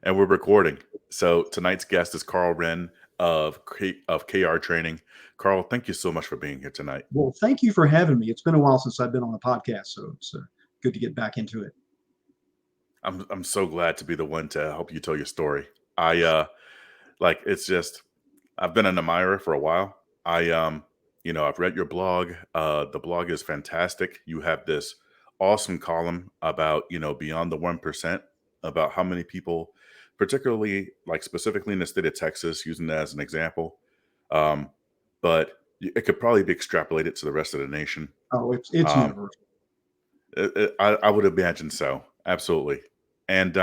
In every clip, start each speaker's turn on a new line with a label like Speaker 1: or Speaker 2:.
Speaker 1: And we're recording. So tonight's guest is Karl Rehn of KR Training. Karl, thank you so much for being here tonight.
Speaker 2: Well, thank you for having me. It's been a while since I've been on a podcast, so it's good to get back into it.
Speaker 1: I'm so glad to be the one to help you tell your story. I it's just I've been an admirer for a while. I've read your blog. The blog is fantastic. You have this awesome column about, beyond the 1%, about how many people, particularly like specifically in the state of Texas, using that as an example. Um, but it could probably be extrapolated to the rest of the nation.
Speaker 2: Oh, it's
Speaker 1: Um,
Speaker 2: universal.
Speaker 1: I would imagine so. Absolutely. And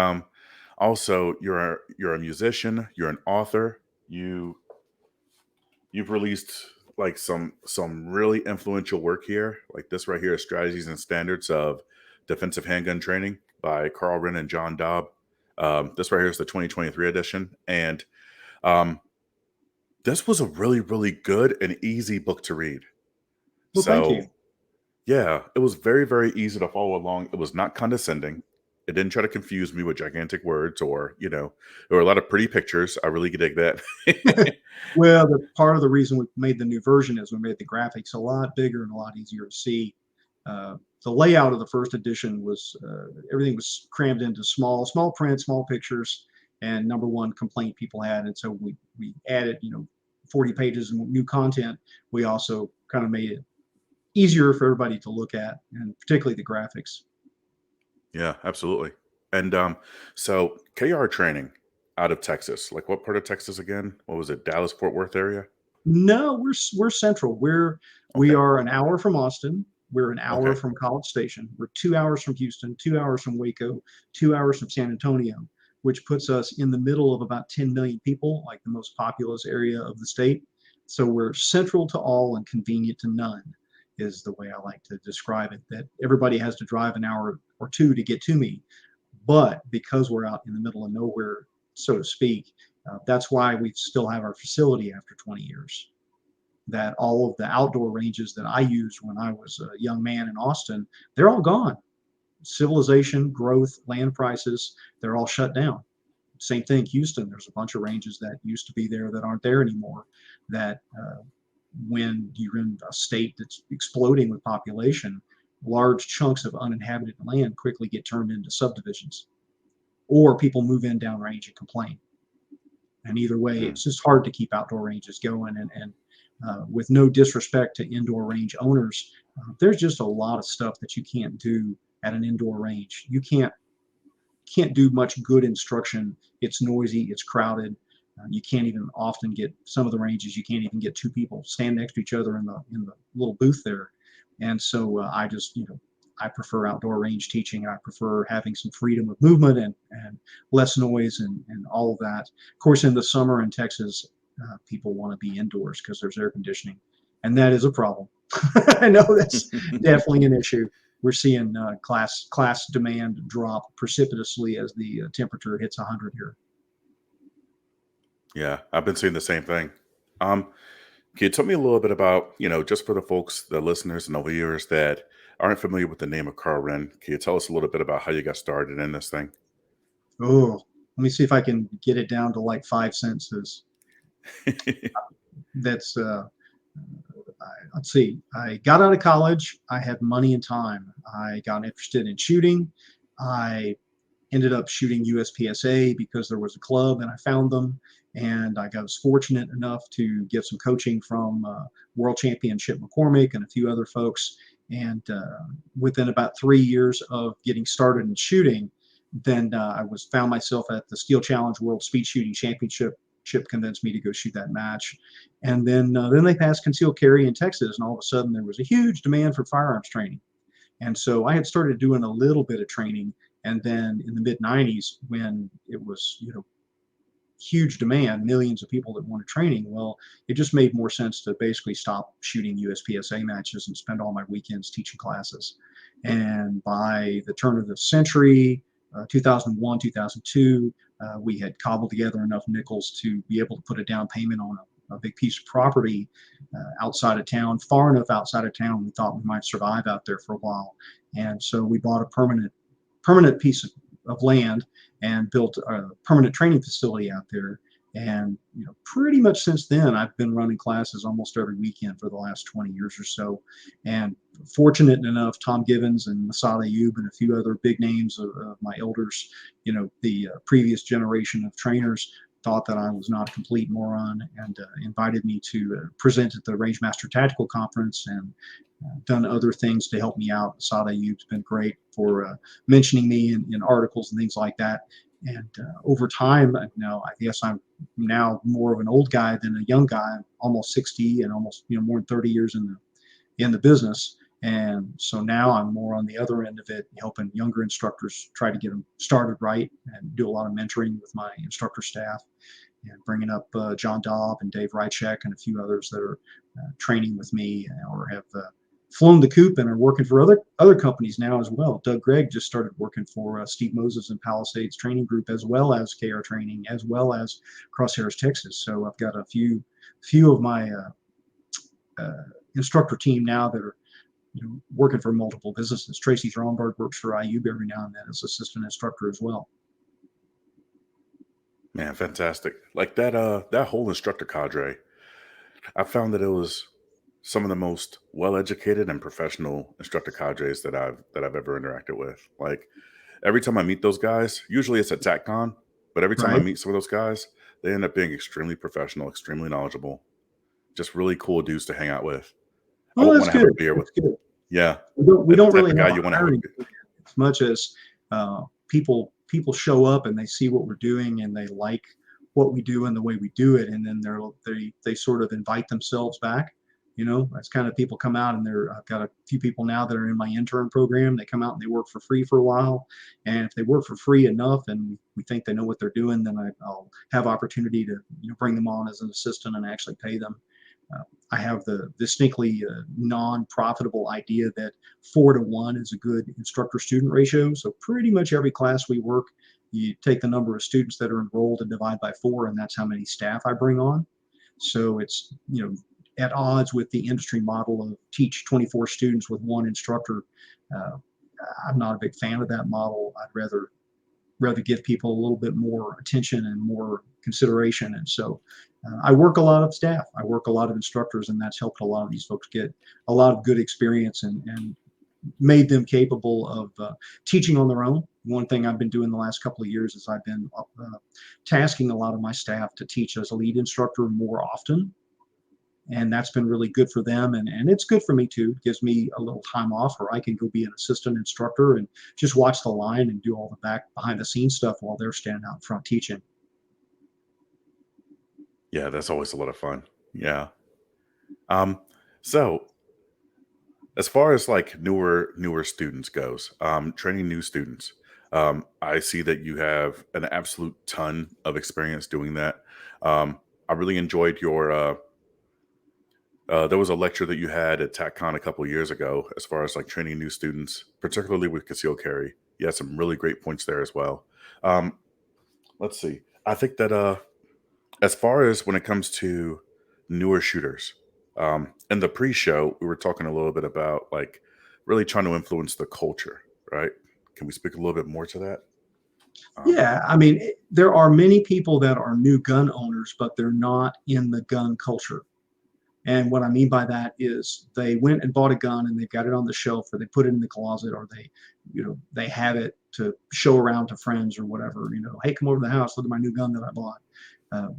Speaker 1: also, you're a musician. You're an author. You've released like some really influential work here. Like this right here is Strategies and Standards of Defensive Handgun Training by Karl Rehn and John Dobb. This right here is the 2023 edition, and um, this was a really really good and easy book to read.
Speaker 2: Well, thank you.
Speaker 1: So yeah, it was very, very easy to follow along. It was not condescending. It didn't try to confuse me with gigantic words or, there were a lot of pretty pictures. I really dig that.
Speaker 2: Well, the part of the reason we made the new version is we made the graphics a lot bigger and a lot easier to see. The layout of the first edition was everything was crammed into small print, small pictures, and number one complaint people had, and so we added 40 pages of new content. We also kind of made it easier for everybody to look at, and particularly the graphics.
Speaker 1: Yeah, absolutely. And so KR training out of Texas. Like what part of Texas again? What was it? Dallas, Fort Worth area?
Speaker 2: No, we're central. We
Speaker 1: Okay.
Speaker 2: are an hour from Austin. We're an hour
Speaker 1: Okay.
Speaker 2: from College Station. We're 2 hours from Houston, 2 hours from Waco, 2 hours from San Antonio, which puts us in the middle of about 10 million people, like the most populous area of the state. So we're central to all and convenient to none, is the way I like to describe it. That everybody has to drive an hour or two to get to me. But because we're out in the middle of nowhere, so to speak, that's why we still have our facility after 20 years. That all of the outdoor ranges that I used when I was a young man in Austin, they're all gone. Civilization, growth, land prices, they're all shut down. Same thing, Houston. There's a bunch of ranges that used to be there that aren't there anymore. That when you're in a state that's exploding with population, large chunks of uninhabited land quickly get turned into subdivisions, or people move in downrange and complain. And either way,
Speaker 1: Hmm.
Speaker 2: it's just hard to keep outdoor ranges going. And with no disrespect to indoor range owners, there's just a lot of stuff that you can't do at an indoor range. You can't do much good instruction. It's noisy, it's crowded. You can't even often get some of the ranges. You can't even get two people stand next to each other in the little booth there. And so I just I prefer outdoor range teaching. I prefer having some freedom of movement and less noise and all of that. Of course, in the summer in Texas, people want to be indoors because there's air conditioning, and that is a problem. I know that's definitely an issue. We're seeing class demand drop precipitously as the temperature hits 100 here.
Speaker 1: Yeah, I've been seeing the same thing. Um, Can you tell me a little bit about, just for the folks, the listeners and the viewers that aren't familiar with the name of Karl Rehn, can you tell us a little bit about how you got started in this thing?
Speaker 2: Oh, let me see if I can get it down to like 5 sentences. That's let's see. I got out of college. I had money and time. I got interested in shooting. I ended up shooting USPSA because there was a club and I found them. And I was fortunate enough to get some coaching from World Championship McCormick and a few other folks. And within about 3 years of getting started in shooting, then I was found myself at the Steel Challenge World Speed Shooting Championship. Chip convinced me to go shoot that match, and then they passed concealed carry in Texas, and all of a sudden there was a huge demand for firearms training. And so I had started doing a little bit of training, and then in the mid '90s, when it was huge demand, millions of people that wanted training, well, it just made more sense to basically stop shooting USPSA matches and spend all my weekends teaching classes. And by the turn of the century, 2001, 2002, we had cobbled together enough nickels to be able to put a down payment on a big piece of property outside of town, far enough outside of town we thought we might survive out there for a while. And so we bought a permanent piece of land, and built a permanent training facility out there. And pretty much since then, I've been running classes almost every weekend for the last 20 years or so. And fortunate enough, Tom Givens and Masad Ayub and a few other big names of my elders, the previous generation of trainers, thought that I was not a complete moron and invited me to present at the Range Master Tactical Conference, and done other things to help me out. Masad Ayub's been great for mentioning me in articles and things like that. And over time, now I guess I'm now more of an old guy than a young guy. I'm almost 60 and almost more than 30 years in the business. And so now I'm more on the other end of it, helping younger instructors try to get them started right, and do a lot of mentoring with my instructor staff, and bringing up John Dobb and Dave Rychek and a few others that are training with me or have flown the coop and are working for other companies now as well. Doug Gregg just started working for Steve Moses and Palisades Training Group, as well as KR Training, as well as Crosshairs Texas. So I've got a few of my instructor team now that are working for multiple businesses. Tracy Thronberg works for IUB every now and then as assistant instructor as well.
Speaker 1: Man, fantastic. Like that whole instructor cadre, I found that it was some of the most well-educated and professional instructor cadres that I've ever interacted with. Like every time I meet those guys, usually it's at TacCon, but every time I
Speaker 2: Right?
Speaker 1: meet some of those guys, they end up being extremely professional, extremely knowledgeable, just really cool dudes to hang out with. I
Speaker 2: Well,
Speaker 1: wouldn't
Speaker 2: that's
Speaker 1: want to have a
Speaker 2: good.
Speaker 1: beer with.
Speaker 2: That's good.
Speaker 1: Yeah,
Speaker 2: We
Speaker 1: that's
Speaker 2: don't
Speaker 1: the type
Speaker 2: really
Speaker 1: of
Speaker 2: have
Speaker 1: guy
Speaker 2: a
Speaker 1: you want to have a
Speaker 2: hiring plan as much as people show up and they see what we're doing and they like what we do and the way we do it, and then they sort of invite themselves back. That's kind of people come out, and I've got a few people now that are in my intern program. They come out and they work for free for a while, and if they work for free enough and we think they know what they're doing, then I'll have opportunity to bring them on as an assistant and actually pay them. I have the distinctly non-profitable idea that 4-to-1 is a good instructor-student ratio. So pretty much every class we work, you take the number of students that are enrolled and divide by 4, and that's how many staff I bring on. So it's at odds with the industry model of teach 24 students with one instructor. Uh, I'm not a big fan of that model. I'd rather give people a little bit more attention and more consideration. And so I work a lot of staff, I work a lot of instructors, and that's helped a lot of these folks get a lot of good experience and made them capable of teaching on their own. One thing I've been doing the last couple of years is I've been tasking a lot of my staff to teach as a lead instructor more often. And that's been really good for them, and it's good for me too. It gives me a little time off where I can go be an assistant instructor and just watch the line and do all the behind the scenes stuff while they're standing out front teaching.
Speaker 1: Yeah, that's always a lot of fun. Yeah. Um, so as far as like newer students goes, training new students, I see that you have an absolute ton of experience doing that. I really enjoyed your there was a lecture that you had at TacCon a couple years ago, as far as like training new students, particularly with concealed carry. You had some really great points there as well. Um, let's see. I think that as far as when it comes to newer shooters, in the pre-show, we were talking a little bit about like really trying to influence the culture, right? Can we speak a little bit more to that? Um,
Speaker 2: Yeah, I mean, there are many people that are new gun owners, but they're not in the gun culture. And what I mean by that is they went and bought a gun and they've got it on the shelf, or they put it in the closet, or they have it to show around to friends or whatever. Hey, come over to the house, look at my new gun that I bought.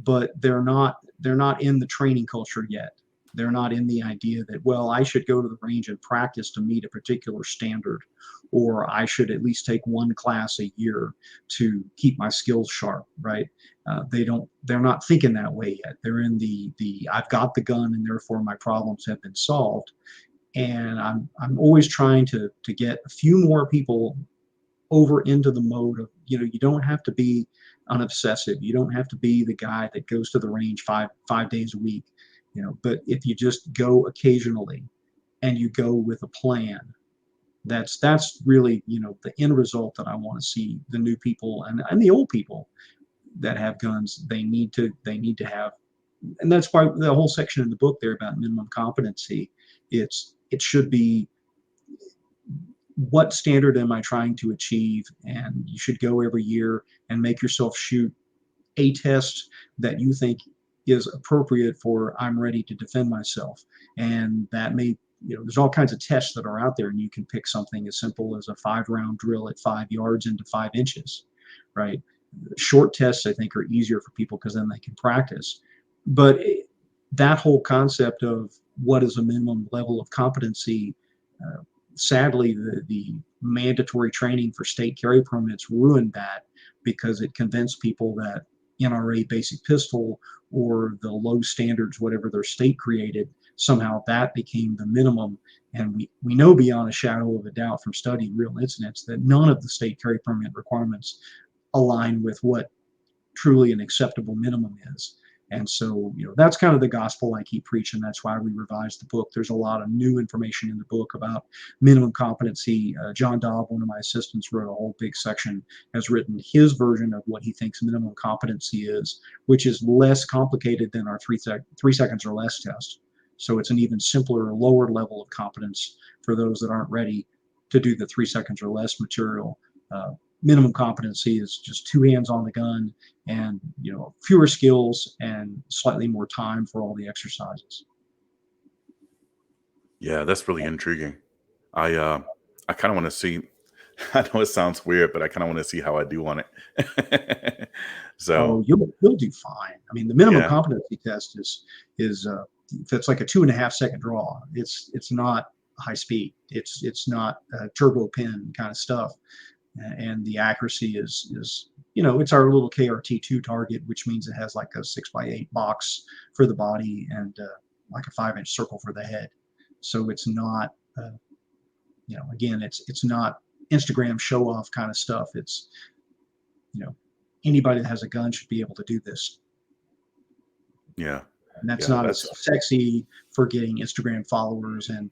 Speaker 2: But they're not in the training culture yet. They're not in the idea that, well, I should go to the range and practice to meet a particular standard, or I should at least take one class a year to keep my skills sharp, right? They're not thinking that way yet. They're in the I've got the gun and therefore my problems have been solved. And I'm always trying to get a few more people over into the mode of, you don't have to be an obsessive. You don't have to be the guy that goes to the range five days a week, but if you just go occasionally and you go with a plan, that's really, the end result that I want to see the new people and the old people that have guns. They need to have, and that's why the whole section in the book there about minimum competency. It should be what standard am I trying to achieve? And you should go every year and make yourself shoot a test that you think is appropriate for I'm ready to defend myself. And that may, there's all kinds of tests that are out there, and you can pick something as simple as a 5 round drill at 5 yards into 5 inches, right? Short tests, I think, are easier for people because then they can practice. But that whole concept of what is a minimum level of competency, uh, sadly, the mandatory training for state carry permits ruined that because it convinced people that NRA basic pistol or the low standards, whatever their state created, somehow that became the minimum. And we know beyond a shadow of a doubt from studying real incidents that none of the state carry permit requirements align with what truly an acceptable minimum is. And so, that's kind of the gospel I keep preaching. That's why we revised the book. There's a lot of new information in the book about minimum competency. John Dobb, one of my assistants, wrote a whole big section, has written his version of what he thinks minimum competency is, which is less complicated than our 3 seconds or less test. So it's an even simpler, lower level of competence for those that aren't ready to do the 3 seconds or less material. Minimum competency is just 2 hands on the gun and fewer skills and slightly more time for all the exercises.
Speaker 1: Yeah, that's really intriguing. I kind of want to see. I know it sounds weird, but I kind of want to see how I do on it.
Speaker 2: Oh,
Speaker 1: So
Speaker 2: you'll do fine. I mean, the minimum
Speaker 1: yeah,
Speaker 2: competency test is if it's like a 2.5 second draw. It's not high speed. It's not turbo pin kind of stuff, and the accuracy is it's our little KRT2 target, which means it has like a 6x8 box for the body and like a 5 inch circle for the head. So it's not again, it's not Instagram show off kind of stuff. It's you know anybody that has a gun should be able to do this.
Speaker 1: yeah,
Speaker 2: And that's
Speaker 1: yeah.
Speaker 2: not as
Speaker 1: That's
Speaker 2: sexy for getting Instagram followers and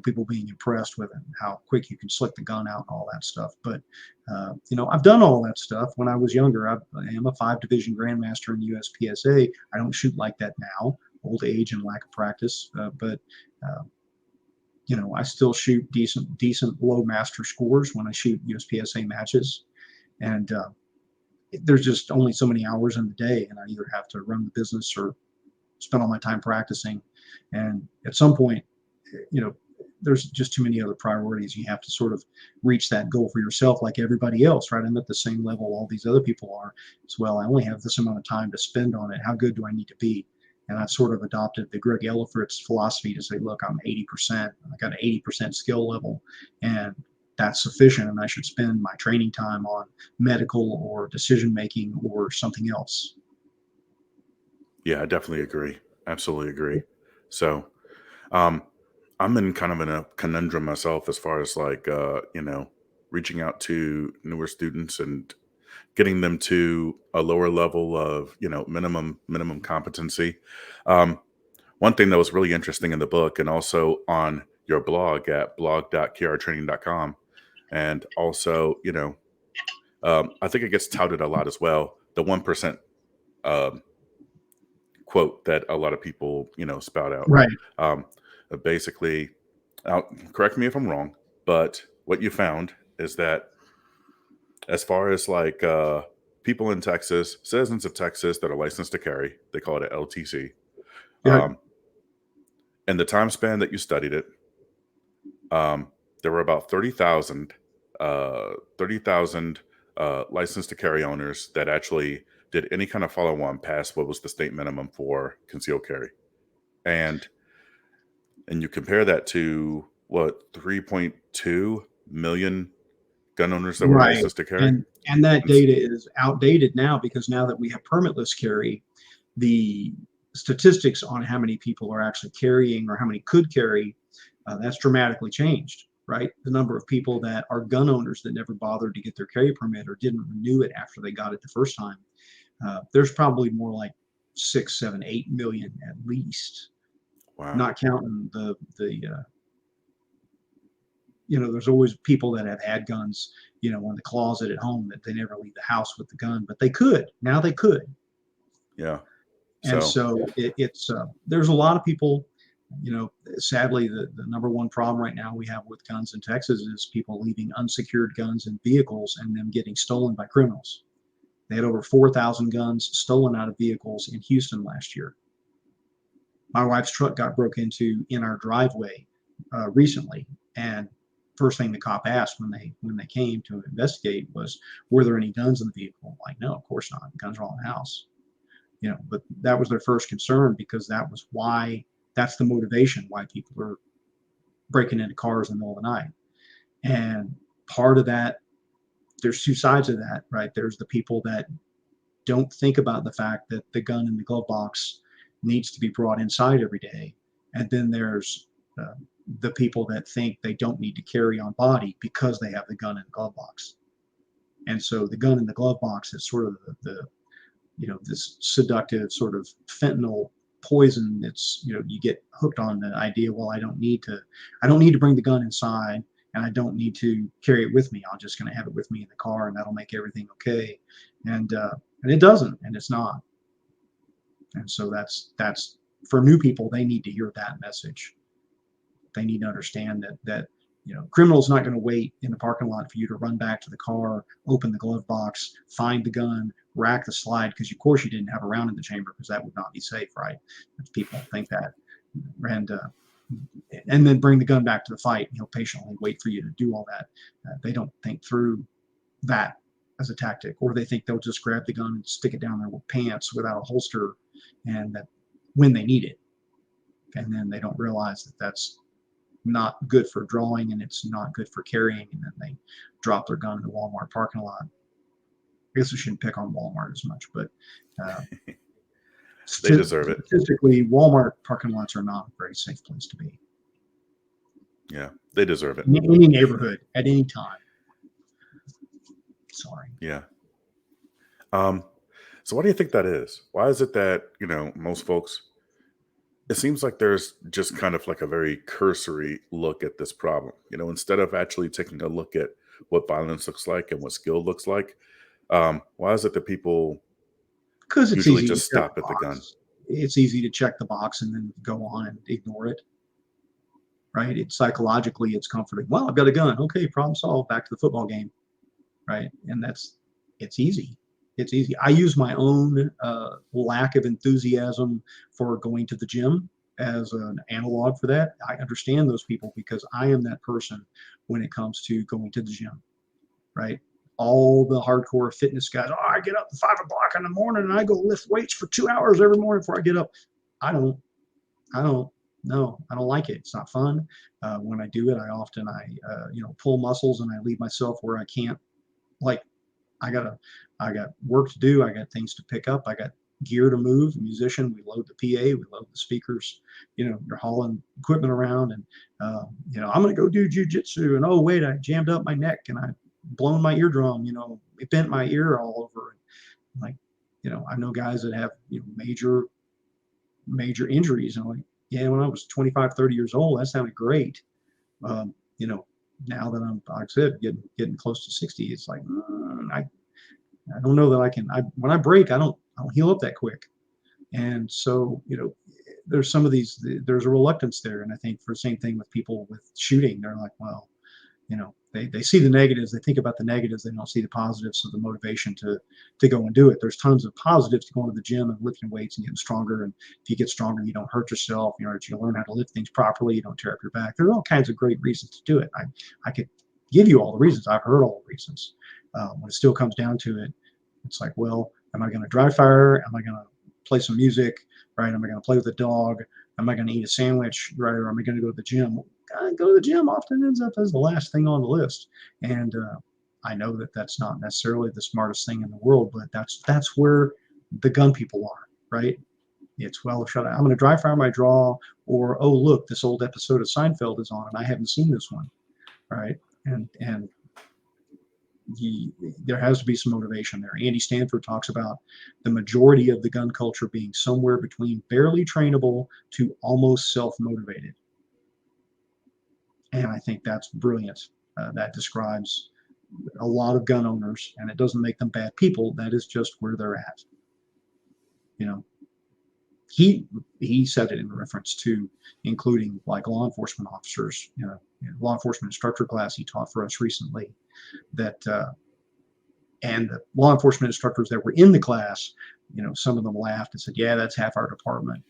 Speaker 2: people being impressed with it, how quick you can slick the gun out and all that stuff. But I've done all that stuff when I was younger. I am a 5 division grandmaster in USPSA. I don't shoot like that now, old age and lack of practice. But uh, I still shoot decent low master scores when I shoot USPSA matches. And there's just only so many hours in the day, and I either have to run the business or spend all my time practicing. And at some point, you know, there's just too many other priorities. You have to sort of reach that goal for yourself, like everybody else, right? I'm at the same level all these other people are as well. I only have this amount of time to spend on it. How good do I need to be? And I've sort of adopted the Greg Ellifritz philosophy to say, look, I'm 80%. I got an 80% skill level, and that's sufficient. And I should spend my training time on medical or decision making or something else.
Speaker 1: yeah. I definitely agree. Absolutely agree. So um, I'm in kind of in a conundrum myself as far as like reaching out to newer students and getting them to a lower level of minimum competency. Um, One thing that was really interesting in the book and also on your blog at blog.krtraining.com, and also, I think it gets touted a lot as well. The 1% um, quote that a lot of people, spout out.
Speaker 2: Right.
Speaker 1: Um, Basically, correct me if I'm wrong, but what you found is that as far as like people in Texas, citizens of Texas that are licensed to carry, they call it an LTC.
Speaker 2: Yeah.
Speaker 1: Um, in the time span that you studied it, there were about 30,000 licensed to carry owners that actually did any kind of follow on past what was the state minimum for concealed carry. And you compare that to what 3.2 million gun owners that were
Speaker 2: Right.
Speaker 1: licensed to carry.
Speaker 2: And that
Speaker 1: And s-
Speaker 2: data is outdated now because now that we have permitless carry, the statistics on how many people are actually carrying or how many could carry, that's dramatically changed, right? The number of people that are gun owners that never bothered to get their carry permit or didn't renew it after they got it the first time, there's probably more like 6, 7, 8 million at least,
Speaker 1: wow.
Speaker 2: not counting there's always people that have had guns, in the closet at home that they never leave the house with the gun, but they could. Now they could.
Speaker 1: Yeah.
Speaker 2: And
Speaker 1: So
Speaker 2: so it's there's a lot of people. Sadly, the number one problem right now we have with guns in Texas is people leaving unsecured guns in vehicles and them getting stolen by criminals. They had over 4,000 guns stolen out of vehicles in Houston last year. My wife's truck got broke into in our driveway recently, and first thing the cop asked when they came to investigate was, "Were there any guns in the vehicle?" I'm like, no, of course not. Guns are all in the house. But that was their first concern because that's the motivation why people are breaking into cars in the middle of the night. And part of that, there's two sides of that, right? There's the people that don't think about the fact that the gun in the glove box needs to be brought inside every day. And then there's the people that think they don't need to carry on body because they have the gun in the glove box. And so the gun in the glove box is sort of this seductive sort of fentanyl poison. It's, you get hooked on the idea, well, I don't need to bring the gun inside, and I don't need to carry it with me. I'm just going to have it with me in the car, and that'll make everything okay. And it doesn't, and it's not. And so that's for new people. They need to hear that message. They need to understand that criminals not going to wait in the parking lot for you to run back to the car, open the glove box, find the gun, rack the slide, because of course you didn't have a round in the chamber, because that would not be safe, right? People think that, and then bring the gun back to the fight. Patiently wait for you to do all that. They don't think through that as a tactic, or they think they'll just grab the gun and stick it down their pants without a holster, and that when they need it, and then they don't realize that that's not good for drawing, and it's not good for carrying, and then they drop their gun in the Walmart parking lot. I guess we shouldn't pick on Walmart as much, but
Speaker 1: They deserve it.
Speaker 2: statistically, Walmart parking lots are not a very safe place to be.
Speaker 1: Yeah, they deserve it.
Speaker 2: In any neighborhood at any time. Sorry.
Speaker 1: Yeah. So why do you think that is? Why is it that, most folks, it seems like there's just kind of like a very cursory look at this problem, instead of actually taking a look at what violence looks like and what skill looks like. Why is it that people
Speaker 2: Because it's
Speaker 1: usually
Speaker 2: easy to
Speaker 1: just
Speaker 2: check
Speaker 1: stop
Speaker 2: the
Speaker 1: at the gun?
Speaker 2: box. It's easy to check the box and then go on and ignore it, right? Psychologically, it's comforting. Well, I've got a gun. Okay, problem solved. Back to the football game, right? And it's easy. It's easy. I use my own lack of enthusiasm for going to the gym as an analog for that. I understand those people because I am that person when it comes to going to the gym, right? All the hardcore fitness guys, oh, I get up at 5 o'clock in the morning and I go lift weights for 2 hours every morning before I get up. I don't, I don't, no, I don't like it. It's not fun. When I do it, I pull muscles and I leave myself where I can't, like, I got work to do. I got things to pick up. I got gear to move. A musician, we load the PA, we load the speakers. You're hauling equipment around, and I'm gonna go do jujitsu. And oh wait, I jammed up my neck and I blown my eardrum. It bent my ear all over. Like, I know guys that have major injuries. And I'm like, yeah, when I was 25, 30 years old, that sounded great. Um, you know, Now that I'm, like I said, getting close to 60, it's like, I don't know that I can. When I break, I don't heal up that quick. And so, there's some of these. There's a reluctance there, and I think for the same thing with people with shooting, they're like, well, they see the negatives, they think about the negatives, they don't see the positives, so the motivation to go and do it. There's tons of positives to going to the gym and lifting weights and getting stronger. And if you get stronger, you don't hurt yourself. You learn how to lift things properly. You don't tear up your back. There are all kinds of great reasons to do it. I could give you all the reasons. I've heard all the reasons. When it still comes down to it, it's like, well, am I going to dry fire? Am I going to play some music? Right? Am I going to play with the dog? Am I going to eat a sandwich? Right? Or am I going to go to the gym? Go to the gym often ends up as the last thing on the list. And I know that that's not necessarily the smartest thing in the world, but that's where the gun people are, right? It's, well, I'm going to dry fire my draw, or, oh, look, this old episode of Seinfeld is on and I haven't seen this one, right? And there has to be some motivation there. Andy Stanford talks about the majority of the gun culture being somewhere between barely trainable to almost self-motivated. And I think that's brilliant. That describes a lot of gun owners, and it doesn't make them bad people. That is just where they're at. he he said it in reference to including like law enforcement officers, law enforcement instructor class he taught for us recently. That and the law enforcement instructors that were in the class, some of them laughed and said, "Yeah, that's half our department."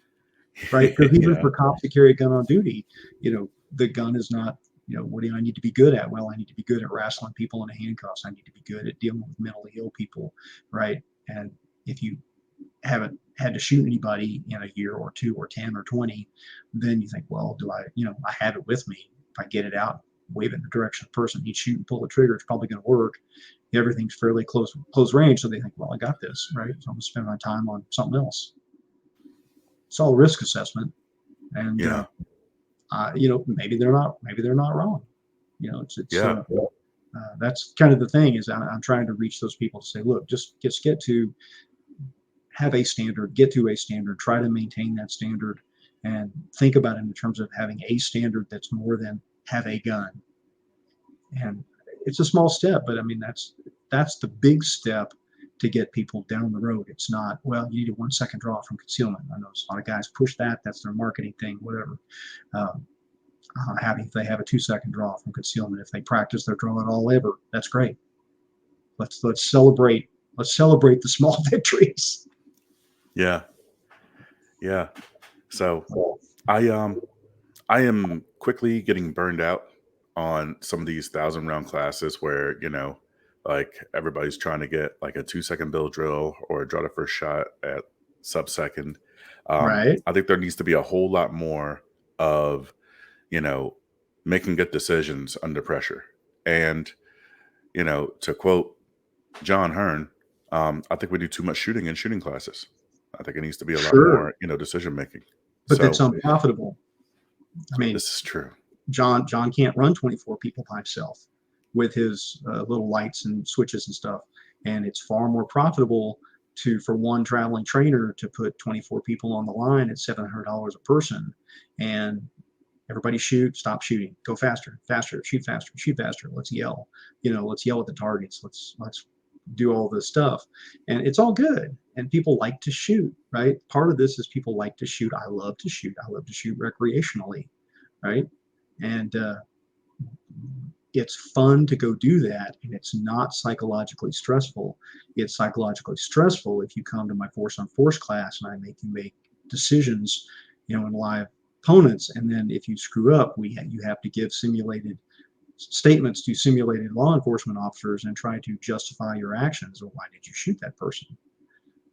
Speaker 2: Right? Because even
Speaker 1: Yeah.
Speaker 2: for cops to carry a gun on duty, the gun is not, what do I need to be good at? Well, I need to be good at wrestling people in handcuffs. I need to be good at dealing with mentally ill people, right? And if you haven't had to shoot anybody in a year or two or 10 or 20, then you think, well, do I, I have it with me. If I get it out, wave it in the direction of the person he'd shoot and pull the trigger, it's probably going to work. Everything's fairly close range. So they think, well, I got this, right? So I'm going to spend my time on something else. It's all risk assessment. And,
Speaker 1: Yeah.
Speaker 2: maybe they're not wrong. It's
Speaker 1: Yeah.
Speaker 2: that's kind of the thing is I'm trying to reach those people to say, look, just get to have a standard, get to a standard, try to maintain that standard, and think about it in terms of having a standard that's more than have a gun. And it's a small step, but I mean that's the big step to get people down the road. It's not, well, you need a 1 second draw from concealment. I know a lot of guys push that. That's their marketing thing, whatever. Um, Happy if they have a 2 second draw from concealment. If they practice their draw at all ever, that's great. Let's celebrate. Let's celebrate the small victories.
Speaker 1: Yeah. Yeah. So I am quickly getting burned out on some of these 1,000 round classes where, like everybody's trying to get like a 2 second bill drill or draw the first shot at sub-second.
Speaker 2: Right.
Speaker 1: I think there needs to be a whole lot more of, you know, making good decisions under pressure. And, to quote John Hearn, I think we do too much shooting in shooting classes. I think it needs to be a lot
Speaker 2: Sure.
Speaker 1: more, decision making.
Speaker 2: But that's
Speaker 1: So
Speaker 2: unprofitable. I mean,
Speaker 1: this is true.
Speaker 2: John can't run 24 people by himself with his little lights and switches and stuff. And it's far more profitable for one traveling trainer to put 24 people on the line at $700 a person, and everybody shoot, stop shooting, go faster, faster, shoot faster, shoot faster. Let's yell, let's yell at the targets. Let's do all this stuff, and it's all good. And people like to shoot, right? Part of this is people like to shoot. I love to shoot. I love to shoot recreationally, right? And it's fun to go do that, and it's not psychologically stressful. It's psychologically stressful if you come to my force on force class and I make you make decisions, in live opponents, and then if you screw up, you have to give simulated statements to simulated law enforcement officers and try to justify your actions. Or why did you shoot that person,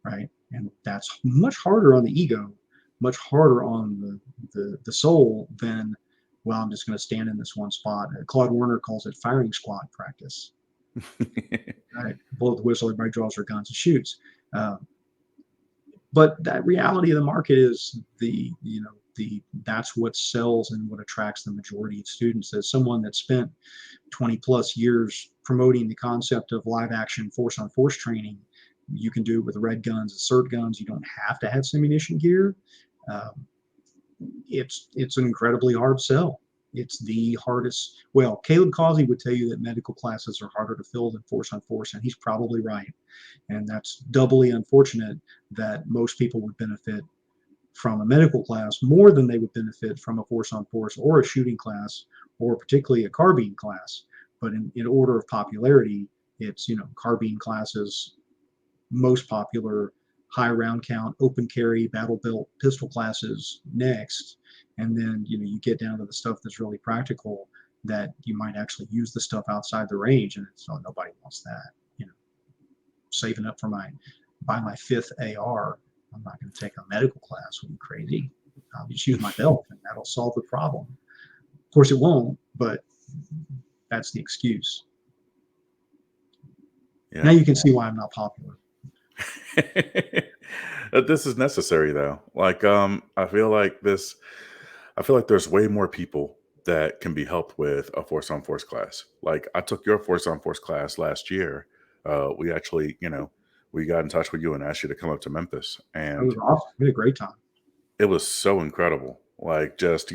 Speaker 2: right? And that's much harder on the ego, much harder on the soul than, well, I'm just going to stand in this one spot. Claude Warner calls it firing squad practice. Right? Blow the whistle, everybody draws their guns and shoots. Uh, but that reality of the market is that's what sells and what attracts the majority of students. As someone that spent 20 plus years promoting the concept of live action force on force training, you can do it with red guns, assert guns. You don't have to have simunition gear. Um, it's an incredibly hard sell. It's the hardest. Well, Caleb Causey would tell you that medical classes are harder to fill than force on force, and he's probably right. And that's doubly unfortunate that most people would benefit from a medical class more than they would benefit from a force on force or a shooting class, or particularly a carbine class. But in order of popularity, it's, carbine classes, most popular, high round count, open carry, battle belt pistol classes next. And then, you get down to the stuff that's really practical, that you might actually use the stuff outside the range. And it's, oh, nobody wants that. Saving up for buy my fifth AR. I'm not going to take a medical class. Are you crazy? I'll just use my belt and that'll solve the problem. Of course it won't, but that's the excuse. Now
Speaker 1: Yeah.
Speaker 2: you can see why I'm not popular.
Speaker 1: This is necessary though. Like, I feel like there's way more people that can be helped with a force on force class. Like I took your force on force class last year. We actually, we got in touch with you and asked you to come up to Memphis,
Speaker 2: It was
Speaker 1: and
Speaker 2: awesome. We had a great time.
Speaker 1: it was so incredible. Like just,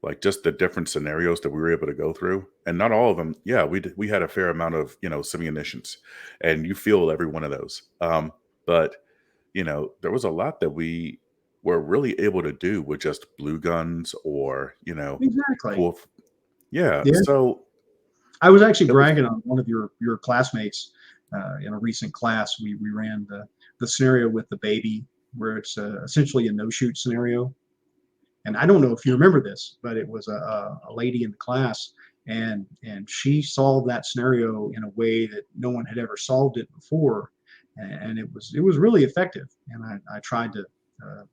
Speaker 1: like just the different scenarios that we were able to go through, and not all of them. Yeah, we had a fair amount of, simunitions, and you feel every one of those. But there was a lot that we were really able to do with just blue guns or,
Speaker 2: Exactly.
Speaker 1: cool. Yeah.
Speaker 2: Yeah.
Speaker 1: So
Speaker 2: I was actually
Speaker 1: it was,
Speaker 2: bragging on one of your classmates in a recent class. We ran the scenario with the baby where it's essentially a no shoot scenario. And I don't know if you remember this, but it was a lady in the class, and she solved that scenario in a way that no one had ever solved it before, and it was really effective. And I tried to uh,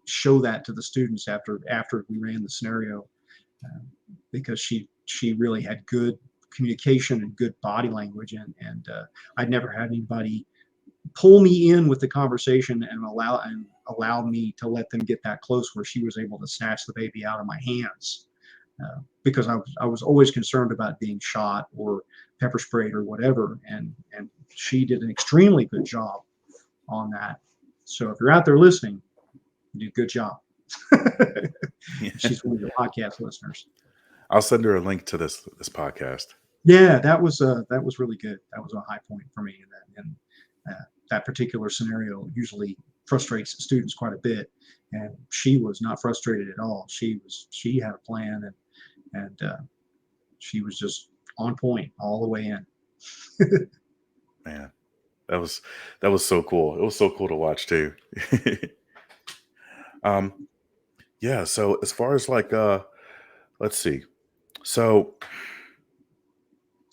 Speaker 2: show that to the students after we ran the scenario, uh, because she really had good communication and good body language, and I'd never had anybody pull me in with the conversation and allow me to let them get that close where she was able to snatch the baby out of my hands, because I was always concerned about being shot or pepper sprayed or whatever, and she did an extremely good job on that. So if you're out there listening, you do a good job. She's one of your podcast listeners.
Speaker 1: I'll send her a link to this podcast.
Speaker 2: Yeah, that was really good. That was a high point for me, and that particular scenario usually frustrates students quite a bit. And she was not frustrated at all. She had a plan, and she was just on point all the way in.
Speaker 1: Man, that was that was so cool. It was so cool to watch too. um, yeah. So as far as like, let's see. So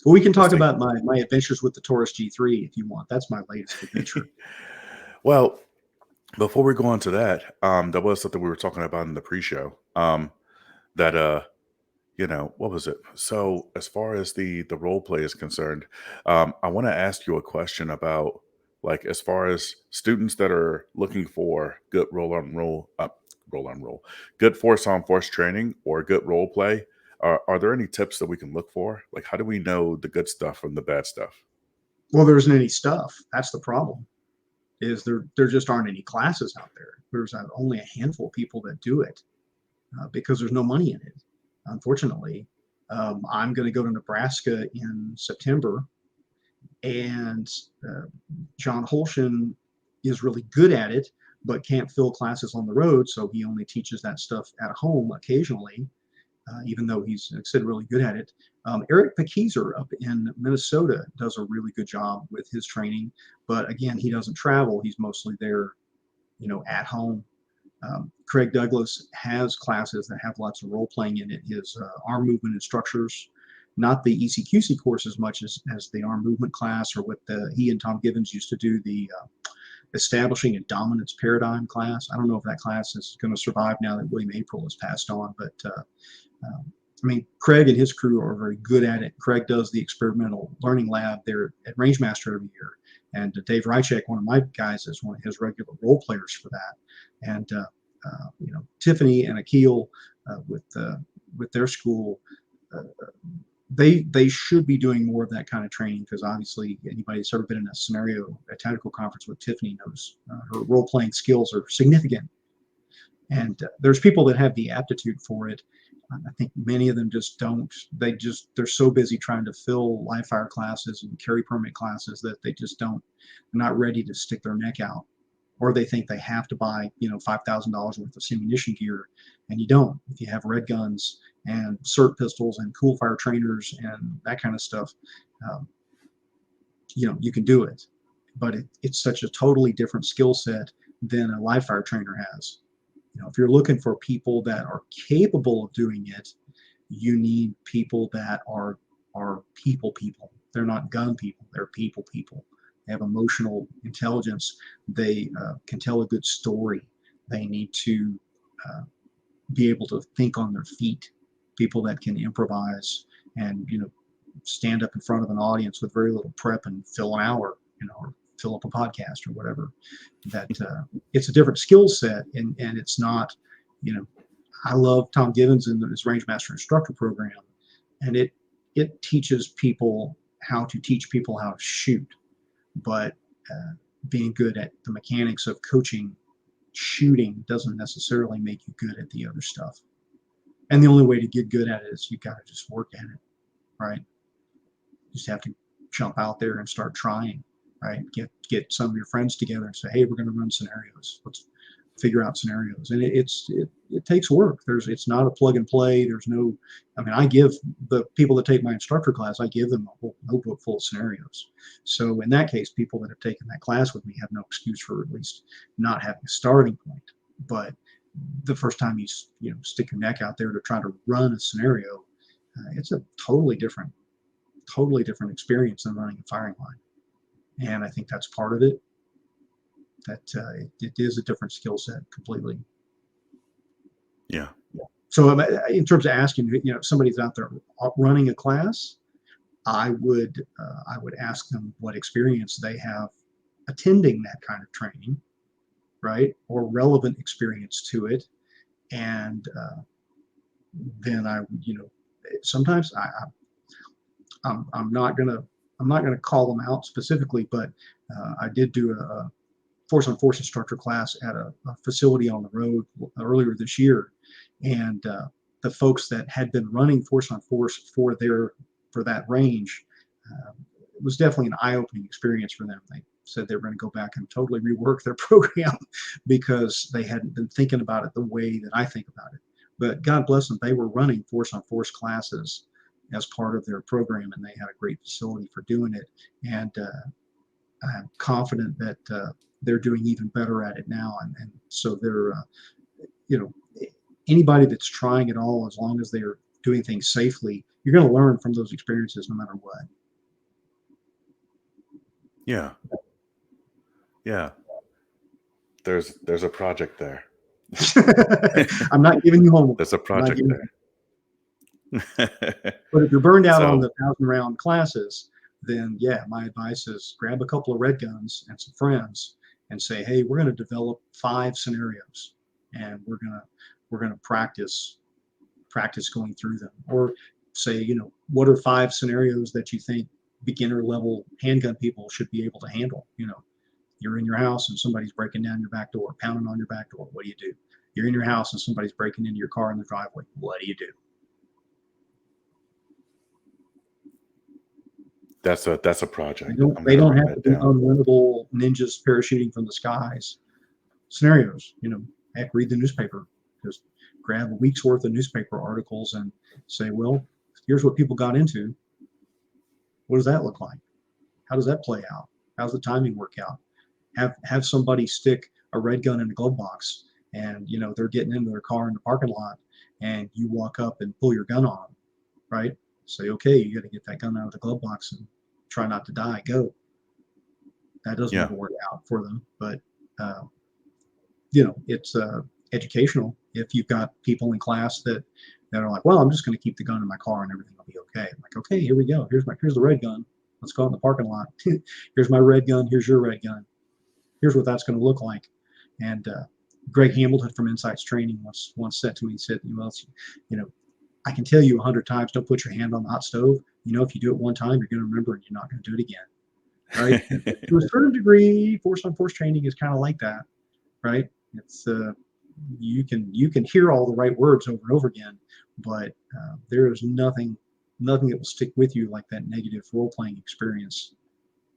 Speaker 2: But we can
Speaker 1: let's
Speaker 2: talk
Speaker 1: think.
Speaker 2: about my adventures with the Taurus G3 if you want. That's my latest adventure.
Speaker 1: Well, before we go on to that, there was something we were talking about in the pre-show. That what was it? So as far as the role play is concerned, I want to ask you a question about, like, as far as students that are looking for good roll on roll, good force on force training or good role play. Are there any tips that we can look for? Like, how do we know the good stuff from the bad stuff?
Speaker 2: Well, there isn't any stuff. That's the problem. Is there just aren't any classes out there. There's only a handful of people that do it, because there's no money in it. Unfortunately, I'm going to go to Nebraska in September, and uh, John Holshin is really good at it, but can't fill classes on the road, so he only teaches that stuff at home occasionally. Even though he's, like I said, really good at it. Eric Pekizer up in Minnesota does a really good job with his training, but again, he doesn't travel. He's mostly there, at home. Craig Douglas has classes that have lots of role playing in it. His arm movement instructors, not the ECQC course as much as the arm movement class, or what he and Tom Givens used to do, the establishing a dominance paradigm class. I don't know if that class is going to survive now that William April has passed on, but I mean, Craig and his crew are very good at it. Craig does the experimental learning lab there at Rangemaster every year. And Dave Rychek, one of my guys, is one of his regular role players for that. And Tiffany and Akil, with their school, uh, they should be doing more of that kind of training, because obviously anybody that's ever been in a tactical conference with Tiffany knows her role playing skills are significant. And there's people that have the aptitude for it. I think many of them just don't. They're so busy trying to fill live fire classes and carry permit classes that they just don't. They're not ready to stick their neck out, or they think they have to buy $5,000 worth of ammunition gear, and you don't. If you have red guns and SIRT pistols and cool fire trainers and that kind of stuff, um, you can do it. But it's such a totally different skill set than a live fire trainer has. If you're looking for people that are capable of doing it, you need people that are people. They're not gun people. They're people. They have emotional intelligence. They can tell a good story. They need to uh, be able to think on their feet. People that can improvise and stand up in front of an audience with very little prep and fill an hour, or fill up a podcast or whatever. That it's a different skill set, and it's not, you know, I love Tom Givens and his Range Master Instructor program, and it teaches people how to teach people how to shoot, but being good at the mechanics of coaching shooting doesn't necessarily make you good at the other stuff. And the only way to get good at it is you got to just work at it, right? You just have to jump out there and start trying, right? Get some of your friends together and say, hey, we're going to run scenarios. figure out scenarios, and it takes work. It's not a plug and play. There's no, I mean, I give the people that take my instructor class, I give them a whole notebook full of scenarios. So in that case, people that have taken that class with me have no excuse for at least not having a starting point. But the first time you know stick your neck out there to try to run a scenario, it's a totally different experience than running a firing line. And I think that's part of it. That it is a different skill set completely.
Speaker 1: Yeah.
Speaker 2: So in terms of asking, you know, if somebody's out there running a class, I would ask them what experience they have attending that kind of training, right, or relevant experience to it, and then I, you know, sometimes I'm not gonna call them out specifically, but I did do a force on force instructor class at a facility on the road earlier this year, and the folks that had been running force on force for that range, it was definitely an eye-opening experience for them. They said they were going to go back and totally rework their program because they hadn't been thinking about it the way that I think about it. But God bless them, they were running force on force classes as part of their program, and they had a great facility for doing it. And I'm confident that they're doing even better at it now. And so they're, you know, anybody that's trying it all, as long as they're doing things safely, you're going to learn from those experiences no matter what.
Speaker 1: Yeah. Yeah. There's a project there.
Speaker 2: I'm not giving you homework.
Speaker 1: There's a
Speaker 2: I'm not
Speaker 1: project
Speaker 2: giving
Speaker 1: there.
Speaker 2: But if you're burned out on
Speaker 1: So,
Speaker 2: the 1,000 round classes, then yeah, my advice is grab a couple of red guns and some friends and say, hey, we're going to develop 5 scenarios, and we're gonna practice going through them. Or say, you know, what are 5 scenarios that you think beginner level handgun people should be able to handle? You know, you're in your house and somebody's breaking down your back door, pounding on your back door. What do you do? You're in your house and somebody's breaking into your car in the driveway. What do you do?
Speaker 1: that's a
Speaker 2: They
Speaker 1: project.
Speaker 2: don't
Speaker 1: I'm
Speaker 2: they
Speaker 1: gonna
Speaker 2: don't
Speaker 1: write
Speaker 2: have to
Speaker 1: that
Speaker 2: be
Speaker 1: down.
Speaker 2: unwinnable ninjas parachuting from the skies scenarios. You know, heck, read the newspaper. Just grab a week's worth of newspaper articles and say, well, here's what people got into. What does that look like? How does that play out? How's the timing work out? Have somebody stick a red gun in a glove box, and you know they're getting into their car in the parking lot, and you walk up and pull your gun on them, right? Say, okay, you got to get that gun out of the glove box and try not to die. Go. That doesn't
Speaker 1: Yeah.
Speaker 2: ever work out for them, but uh, you know, it's educational. If you've got people in class that are like, well, I'm just going to keep the gun in my car and everything will be okay. I'm like, okay, here we go. Here's the red gun. Let's go out in the parking lot. Here's my red gun. Here's your red gun. Here's what that's going to look like. And Greg Hamilton from Insights Training once said to me, he said, well, you know, I can tell you 100 times, don't put your hand on the hot stove. You know, if you do it one time, you're going to remember and you're not going to do it again. Right. And to a certain degree, force on force training is kind of like that. Right. It's you can hear all the right words over and over again, but there is nothing that will stick with you like that negative role playing experience,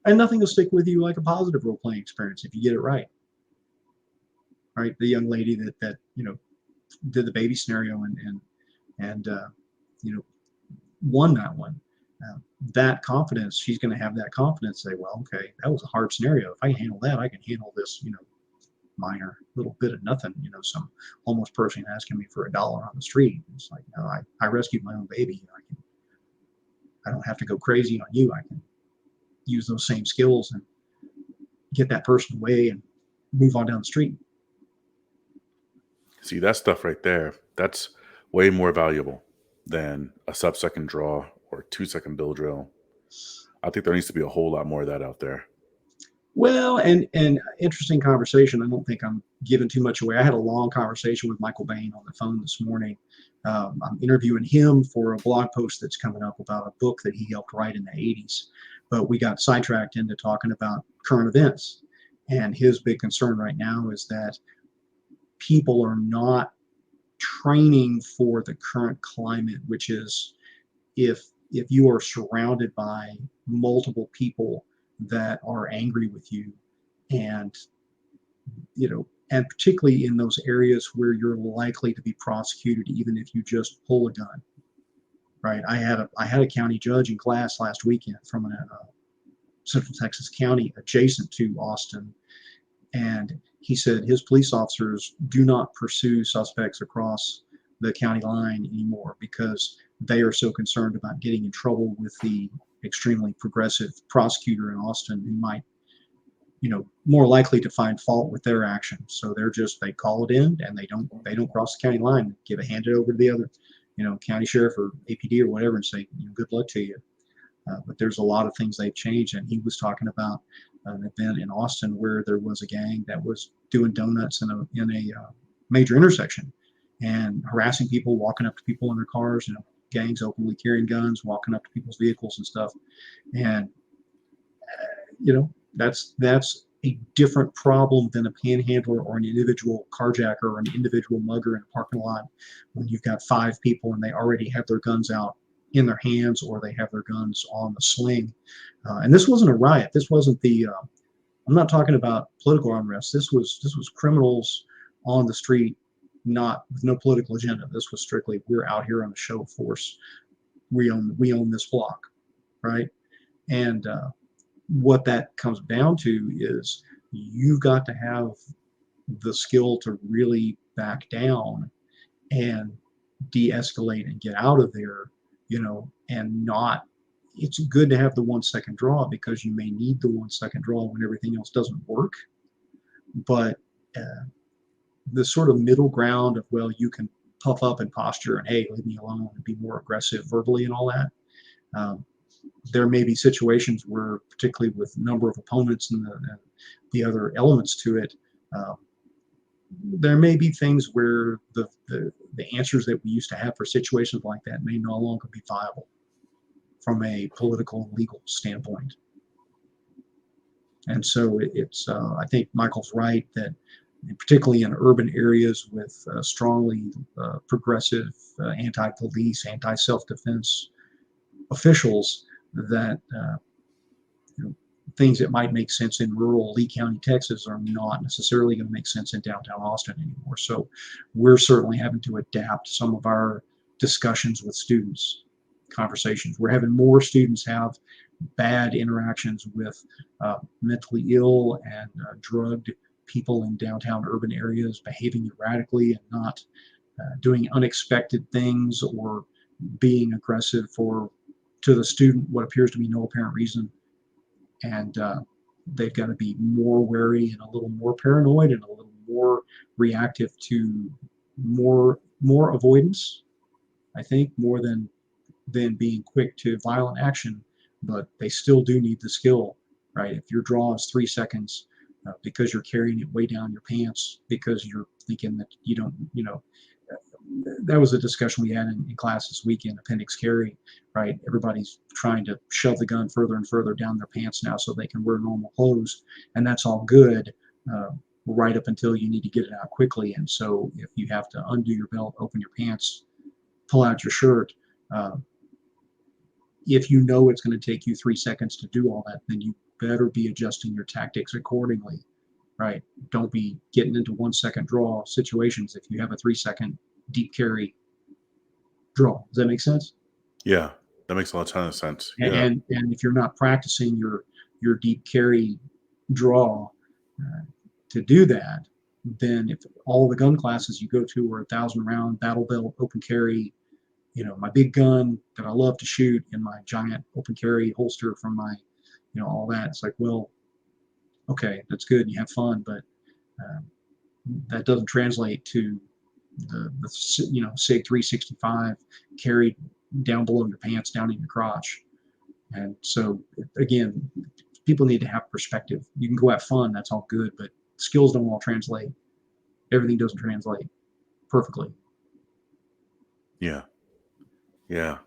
Speaker 2: and nothing will stick with you like a positive role playing experience if you get it right. Right, the young lady that you know did the baby scenario and you know won that one. Uh, that confidence, she's going to have that confidence. Say, well, okay, that was a hard scenario. If I can handle that, I can handle this. You know, minor little bit of nothing, you know, some homeless person asking me for $1 on the street. It's like, no, I rescued my own baby. I don't have to go crazy on you. I can use those same skills and get that person away and move on down the street.
Speaker 1: See, that stuff right there, that's way more valuable than a sub-second draw or 2-second bill drill. I think there needs to be a whole lot more of that out there.
Speaker 2: Well, and interesting conversation. I don't think I'm giving too much away. I had a long conversation with Michael Bain on the phone this morning. I'm interviewing him for a blog post that's coming up about a book that he helped write in the 80s. But we got sidetracked into talking about current events. And his big concern right now is that people are not training for the current climate, which is if you are surrounded by multiple people that are angry with you and you know and particularly in those areas where you're likely to be prosecuted, even if you just pull a gun. Right? I had a county judge in class last weekend from a Central Texas county adjacent to Austin, and he said his police officers do not pursue suspects across the county line anymore because they are so concerned about getting in trouble with the extremely progressive prosecutor in Austin who might, more likely to find fault with their actions. So they call it in and they don't cross the county line, hand it over to the other, county sheriff or APD or whatever and say, good luck to you. But there's a lot of things they've changed. And he was talking about an event in Austin where there was a gang that was doing donuts in a major intersection and harassing people, walking up to people in their cars, gangs openly carrying guns, walking up to people's vehicles and stuff. And, that's a different problem than a panhandler or an individual carjacker or an individual mugger in a parking lot when you've got 5 people and they already have their guns out in their hands or they have their guns on the sling. And this wasn't a riot. This wasn't I'm not talking about political unrest. This was criminals on the street, not with no political agenda. This was strictly, we're out here on a show of force. We own this block, right? And what that comes down to is you've got to have the skill to really back down and de-escalate and get out of there, and not. It's good to have the 1 second draw because you may need the 1 second draw when everything else doesn't work. But the sort of middle ground of, well, you can puff up and posture and, hey, leave me alone, and be more aggressive verbally and all that. There may be situations where, particularly with number of opponents and the other elements to it, there may be things where the answers that we used to have for situations like that may no longer be viable from a political and legal standpoint. And so I think Michael's right that particularly in urban areas with strongly progressive anti-police, anti-self-defense officials, that things that might make sense in rural Lee County, Texas, are not necessarily going to make sense in downtown Austin anymore. So we're certainly having to adapt some of our discussions with students, conversations. We're having more students have bad interactions with mentally ill and drugged people in downtown urban areas, behaving erratically and not doing unexpected things or being aggressive to the student what appears to be no apparent reason. And they've got to be more wary and a little more paranoid and a little more reactive to more avoidance, I think, more than being quick to violent action. But they still do need the skill, right? If your draw is 3 seconds because you're carrying it way down your pants because you're thinking that you don't, that was a discussion we had in class this weekend, appendix carry, right? Everybody's trying to shove the gun further and further down their pants now so they can wear normal clothes, and that's all good right up until you need to get it out quickly. And so if you have to undo your belt, open your pants, pull out your shirt, if you know it's going to take you 3 seconds to do all that, then you better be adjusting your tactics accordingly, right? Don't be getting into 1 second draw situations if you have a 3 second deep carry draw. Does that make sense?
Speaker 1: Yeah, that makes a ton of sense. Yeah.
Speaker 2: And if you're not practicing your deep carry draw to do that, then if all the gun classes you go to are 1,000 round battle belt open carry, my big gun that I love to shoot in my giant open carry holster from my, all that. It's like, well, okay, that's good. You have fun, but that doesn't translate to the SIG 365 carried down below your pants, down in your crotch. And so again, people need to have perspective. You can go have fun, that's all good, but skills don't all translate. Everything doesn't translate perfectly.
Speaker 1: Yeah. Yeah.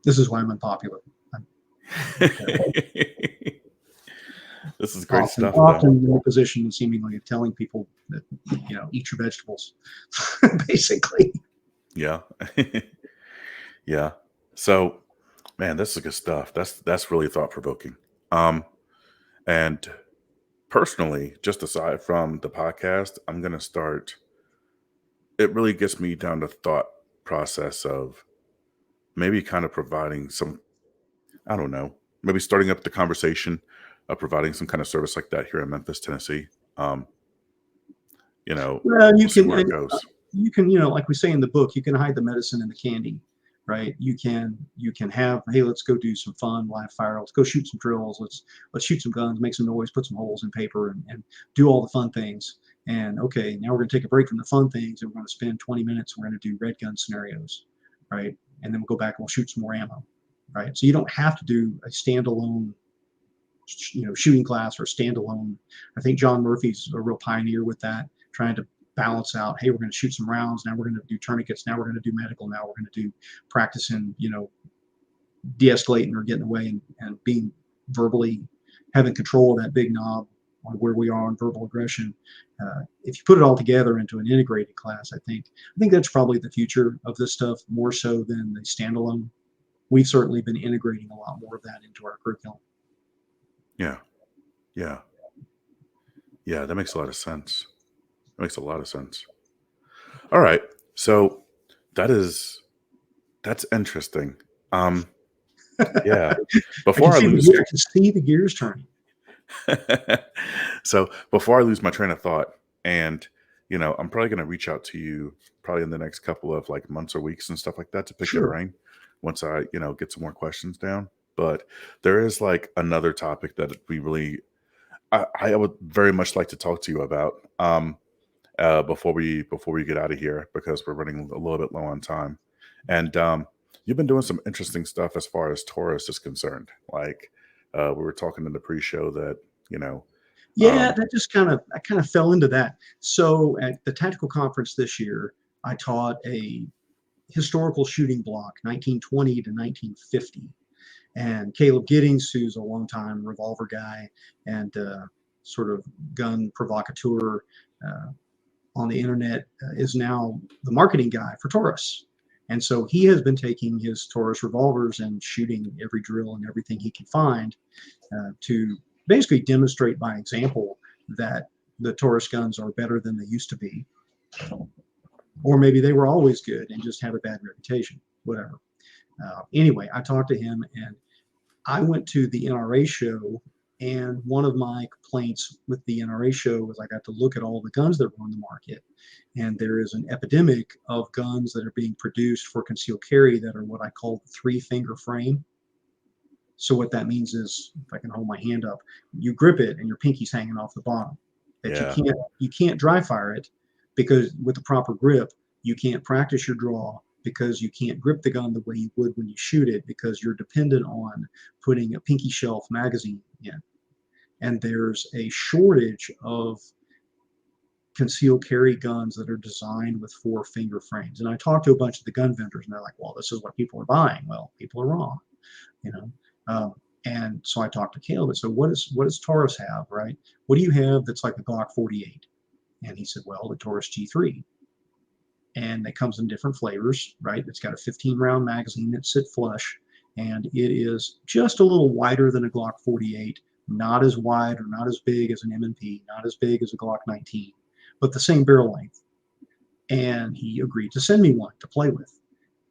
Speaker 2: This is why I'm unpopular.
Speaker 1: This is great stuff,
Speaker 2: often in a position seemingly of telling people that, eat your vegetables, basically.
Speaker 1: Yeah. Yeah. So, man, this is good stuff. That's really thought provoking. And personally, just aside from the podcast, I'm gonna start. It really gets me down the thought process of maybe kind of providing some. I don't know, maybe starting up the conversation of providing some kind of service like that here in Memphis, Tennessee. Um,
Speaker 2: Well,
Speaker 1: we'll see where it goes.
Speaker 2: you can, like we say in the book, you can hide the medicine in the candy, right? You can have, hey, let's go do some fun, live fire. Let's go shoot some drills. Let's shoot some guns, make some noise, put some holes in paper, and do all the fun things. And okay, now we're going to take a break from the fun things, and we're going to spend 20 minutes. We're going to do red gun scenarios, right? And then we'll go back and we'll shoot some more ammo, right? So you don't have to do a standalone shooting class or standalone. I think John Murphy's a real pioneer with that, trying to balance out, hey, we're going to shoot some rounds, now we're going to do tourniquets, now we're going to do medical, now we're going to do practicing, de-escalating or getting away, and being verbally having control of that big knob on where we are on verbal aggression. If you put it all together into an integrated class, I think that's probably the future of this stuff, more so than the standalone. We've certainly been integrating a lot more of that into our curriculum.
Speaker 1: Yeah, yeah, yeah. That makes a lot of sense. That makes a lot of sense. All right, so that is that's interesting. Um, yeah.
Speaker 2: I can
Speaker 1: Before I
Speaker 2: see the
Speaker 1: lose,
Speaker 2: gear, I can see the gears turning.
Speaker 1: so before I lose my train of thought, and I'm probably going to reach out to you probably in the next couple of like months or weeks and stuff like that to pick your
Speaker 2: Sure.
Speaker 1: brain once I get some more questions down. But there is like another topic that we really I would very much like to talk to you about before we get out of here because we're running a little bit low on time. And you've been doing some interesting stuff as far as Taurus is concerned. Like we were talking in the pre-show that you know,
Speaker 2: Yeah,
Speaker 1: um,
Speaker 2: that just I kind of fell into that. So at the tactical conference this year, I taught a historical shooting block, 1920 to 1950. And Caleb Giddings, who's a longtime revolver guy and sort of gun provocateur uh, on the internet, is now the marketing guy for Taurus. And so he has been taking his Taurus revolvers and shooting every drill and everything he can find to basically demonstrate by example that the Taurus guns are better than they used to be, or maybe they were always good and just have a bad reputation, whatever. Anyway, I talked to him, and I went to the NRA show, and one of my complaints with the NRA show was I got to look at all the guns that were on the market, and there is an epidemic of guns that are being produced for concealed carry that are what I call the three-finger frame. So what that means is, if I can hold my hand up, you grip it and your pinky's hanging off the bottom. That you
Speaker 1: yeah,
Speaker 2: can't dry fire it, because with the proper grip, you can't practice your draw, because you can't grip the gun the way you would when you shoot it, because you're dependent on putting a pinky shelf magazine in. And there's a shortage of concealed carry guns that are designed with four finger frames. And I talked to a bunch of the gun vendors, and they're like, well, this is what people are buying. Well, people are wrong, you know. Um, and so I talked to Caleb. So what does Taurus have, right? What do you have that's like a Glock 48? And he said, well, the Taurus G3. And it comes in different flavors, right? It's got a 15 round magazine that sit flush, and it is just a little wider than a Glock 48, not as wide or not as big as an M&P, not as big as a Glock 19, but the same barrel length. And he agreed to send me one to play with.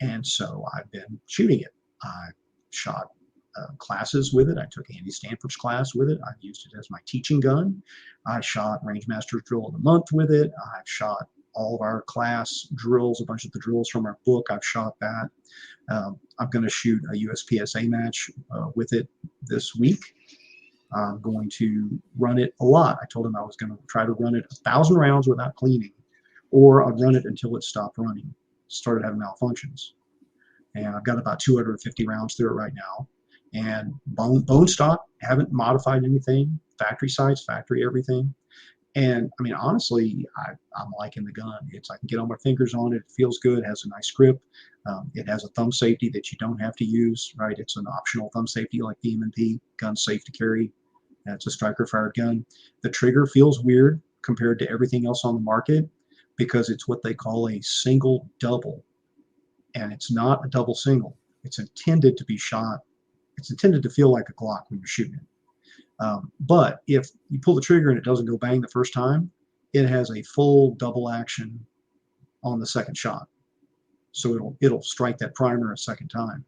Speaker 2: And so I've been shooting it. I shot classes with it. I took Andy Stanford's class with it. I've used it as my teaching gun. I shot Range Master's Drill of the Month with it. I've shot all of our class drills, a bunch of the drills from our book. I've shot that. I'm going to shoot a USPSA match with it this week. I'm going to run it a lot. I told him I was going to try to run it 1,000 rounds without cleaning, or I'd run it until it stopped running, started having malfunctions. And I've got about 250 rounds through it right now. And bone stock, haven't modified anything. Factory sights, factory everything. And I mean, honestly, I'm liking the gun. I can get all my fingers on it. It feels good. It has a nice grip. It has a thumb safety that you don't have to use, right? It's an optional thumb safety like the M&P. Gun's safe to carry. It's a striker fired gun. The trigger feels weird compared to everything else on the market, because it's what they call a single double. And it's not a double single. It's intended to be shot. It's intended to feel like a Glock when you're shooting it. But if you pull the trigger and it doesn't go bang the first time, it has a full double action on the second shot. So it'll strike that primer a second time,